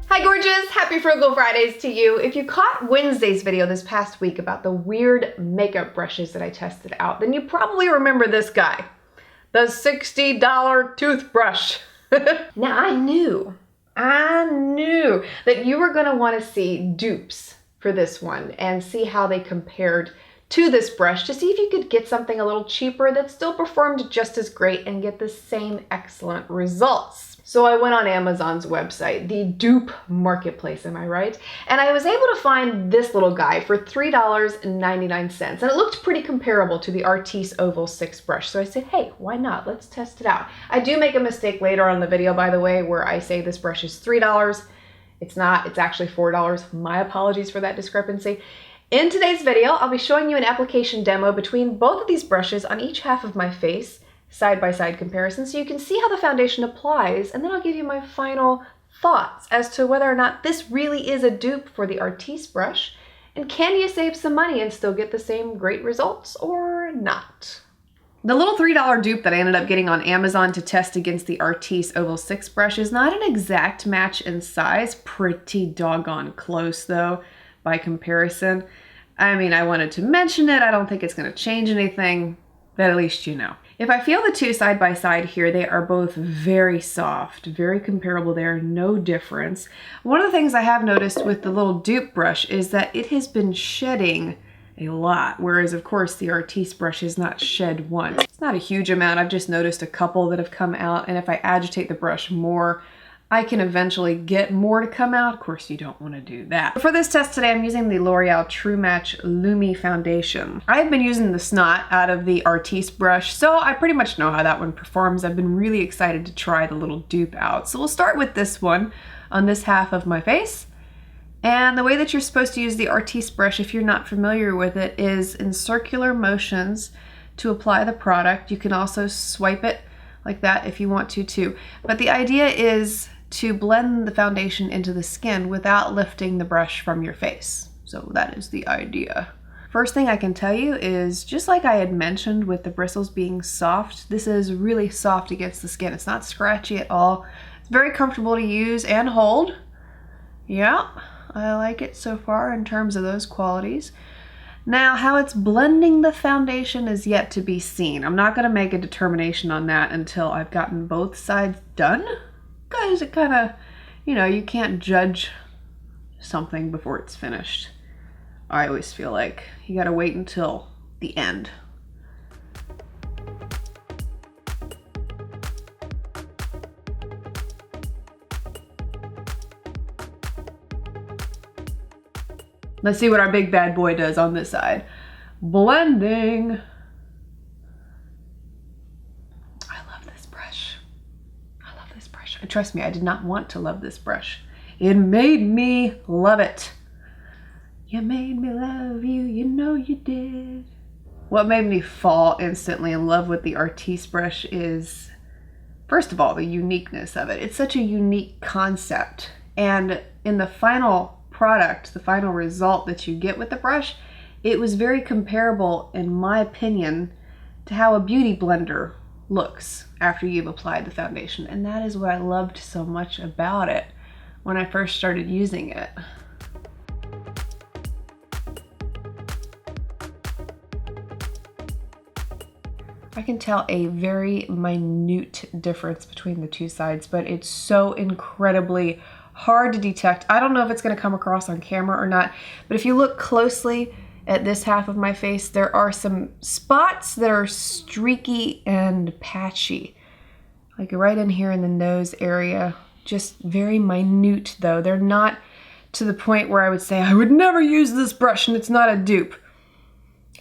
Hi gorgeous, happy Frugal Fridays to you. If you caught Wednesday's video this past week about the weird makeup brushes that I tested out, then you probably remember this guy, the $60 toothbrush. Now I knew that you were gonna wanna see dupes for this one and see how they compared to this brush to see if you could get something a little cheaper that still performed just as great and get the same excellent results. So I went on Amazon's website, the dupe marketplace, am I right? And I was able to find this little guy for $3.99. And it looked pretty comparable to the Artis Oval 6 brush. So I said, hey, why not? Let's test it out. I do make a mistake later on in the video, by the way, where I say this brush is $3. It's not, it's actually $4. My apologies for that discrepancy. In today's video, I'll be showing you an application demo between both of these brushes on each half of my face, side-by-side comparison, so you can see how the foundation applies, and then I'll give you my final thoughts as to whether or not this really is a dupe for the Artis brush, and can you save some money and still get the same great results or not. The little $3 dupe that I ended up getting on Amazon to test against the Artis Oval 6 brush is not an exact match in size, pretty doggone close though by comparison. I mean, I wanted to mention it, I don't think it's going to change anything, but at least you know. If I feel the two side by side here, they are both very soft, very comparable there, no difference. One of the things I have noticed with the little dupe brush is that it has been shedding a lot, whereas of course the Artis brush has not shed once. It's not a huge amount, I've just noticed a couple that have come out, and if I agitate the brush more, I can eventually get more to come out. Of course, you don't want to do that. For this test today, I'm using the L'Oreal True Match Lumi Foundation. I've been using the snot out of the Artis brush, so I pretty much know how that one performs. I've been really excited to try the little dupe out. So we'll start with this one on this half of my face. And the way that you're supposed to use the Artis brush, if you're not familiar with it, is in circular motions to apply the product. You can also swipe it like that if you want to too. But the idea is to blend the foundation into the skin without lifting the brush from your face. So that is the idea. First thing I can tell you is, just like I had mentioned with the bristles being soft, this is really soft against the skin. It's not scratchy at all. It's very comfortable to use and hold. Yeah, I like it so far in terms of those qualities. Now, how it's blending the foundation is yet to be seen. I'm not gonna make a determination on that until I've gotten both sides done, because it kind of, you know, you can't judge something before it's finished. I always feel like you gotta wait until the end. Let's see what our big bad boy does on this side. Blending. Trust me, I did not want to love this brush. It made me love it. You made me love you, you know you did. What made me fall instantly in love with the Artis brush is, first of all, the uniqueness of it. It's such a unique concept. And in the final product, the final result that you get with the brush, it was very comparable, in my opinion, to how a beauty blender looks after you've applied the foundation. And that is what I loved so much about it when I first started using it. I can tell a very minute difference between the two sides, but it's so incredibly hard to detect. I don't know if it's going to come across on camera or not, but if you look closely at this half of my face, there are some spots that are streaky and patchy. Like right in here in the nose area. Just very minute though. They're not to the point where I would say I would never use this brush and it's not a dupe.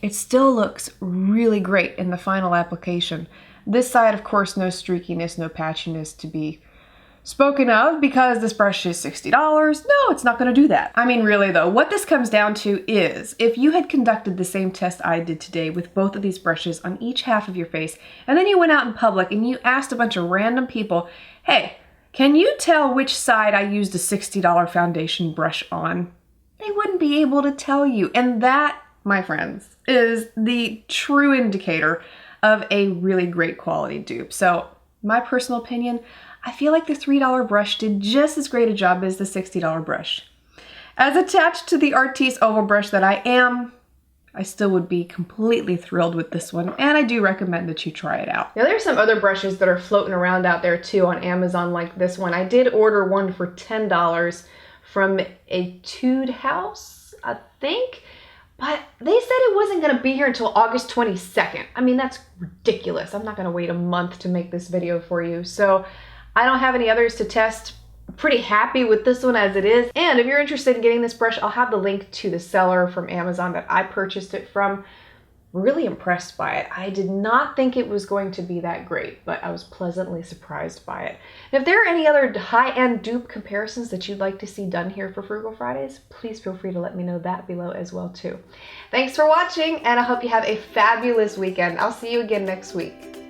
It still looks really great in the final application. This side, of course, no streakiness, no patchiness to be spoken of, because this brush is $60. No, it's not going to do that. I mean, really though, what this comes down to is, if you had conducted the same test I did today with both of these brushes on each half of your face, and then you went out in public and you asked a bunch of random people, hey, can you tell which side I used a $60 foundation brush on? They wouldn't be able to tell you. And that, my friends, is the true indicator of a really great quality dupe. So my personal opinion, I feel like the $3 brush did just as great a job as the $60 brush. As attached to the Artis oval brush that I am, I still would be completely thrilled with this one, and I do recommend that you try it out. Now there's some other brushes that are floating around out there too on Amazon like this one. I did order one for $10 from a Tude house, I think, but they said it wasn't gonna be here until August 22nd. I mean, that's ridiculous. I'm not gonna wait a month to make this video for you. So I don't have any others to test. Pretty happy with this one as it is. And if you're interested in getting this brush, I'll have the link to the seller from Amazon that I purchased it from. Really impressed by it. I did not think it was going to be that great, but I was pleasantly surprised by it. And if there are any other high-end dupe comparisons that you'd like to see done here for Frugal Fridays, please feel free to let me know that below as well too. Thanks for watching, and I hope you have a fabulous weekend. I'll see you again next week.